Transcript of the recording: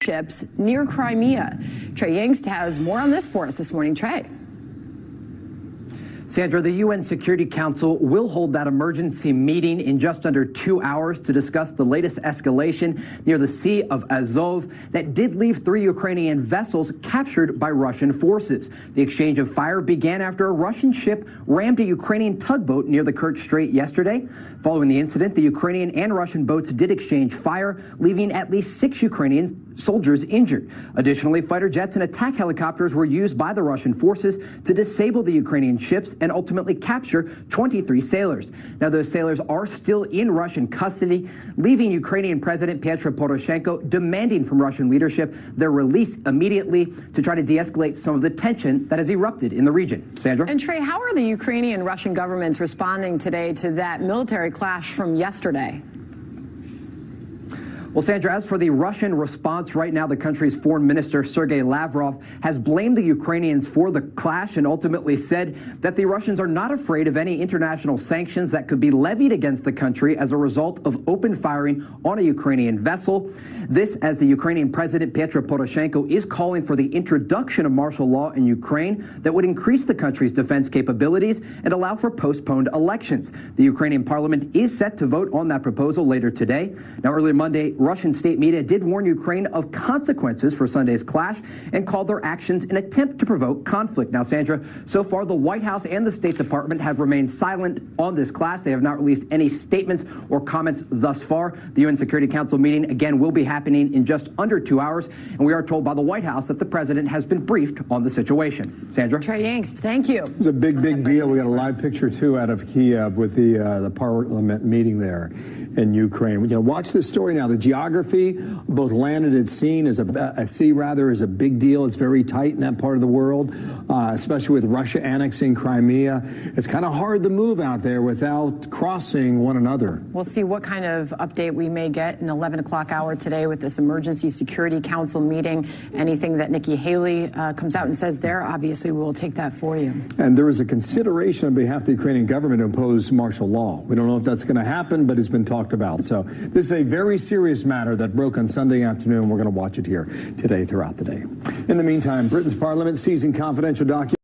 ships near Crimea. Trey Yingst has more on this for us this morning. Trey. Sandra, the UN Security Council will hold that emergency meeting in just under 2 hours to discuss the latest escalation near the Sea of Azov that did leave 3 Ukrainian vessels captured by Russian forces. The exchange of fire began after a Russian ship rammed a Ukrainian tugboat near the Kerk strait yesterday. Following the incident, the Ukrainian and Russian boats did exchange fire, leaving at least 6 Ukrainian soldiers injured. Additionally, fighter jets and attack helicopters were used by the Russian forces to disable the Ukrainian ships and ultimately capture 23 sailors. Now, those sailors are still in Russian custody, leaving Ukrainian President Petro Poroshenko demanding from Russian leadership their release immediately to try to de-escalate some of the tension that has erupted in the region. Sandra? And Trey, how are the Ukrainian and Russian governments responding today to that military clash from yesterday? Well, Sandra, as for the Russian response right now, the country's foreign minister, Sergei Lavrov, has blamed the Ukrainians for the clash and ultimately said that the Russians are not afraid of any international sanctions that could be levied against the country as a result of open firing on a Ukrainian vessel. This as the Ukrainian president, Petro Poroshenko, is calling for the introduction of martial law in Ukraine that would increase the country's defense capabilities and allow for postponed elections. The Ukrainian parliament is set to vote on that proposal later today. Now, earlier Monday, Russian state media did warn Ukraine of consequences for Sunday's clash and called their actions an attempt to provoke conflict. Now, Sandra, so far the White House and the State Department have remained silent on this clash. They have not released any statements or comments thus far. The UN Security Council meeting, again, will be happening in just under 2 hours, and we are told by the White House that the president has been briefed on the situation. Sandra? Trey Yingst, thank you. It's a big deal. We got a live picture, too, out of Kiev with the parliament meeting there in Ukraine. Watch this story now. The geography, both land and sea, is a big deal. It's very tight in that part of the world, especially with Russia annexing Crimea. It's kind of hard to move out there without crossing one another. We'll see what kind of update we may get in the 11 o'clock hour today with this Emergency Security Council meeting. Anything that Nikki Haley comes out and says there, obviously we will take that for you. And there is a consideration on behalf of the Ukrainian government to impose martial law. We don't know if that's going to happen, but it's been talked about. So this is a very serious matter that broke on Sunday afternoon. We're going to watch it here today throughout the day. In the meantime, Britain's parliament seizing confidential documents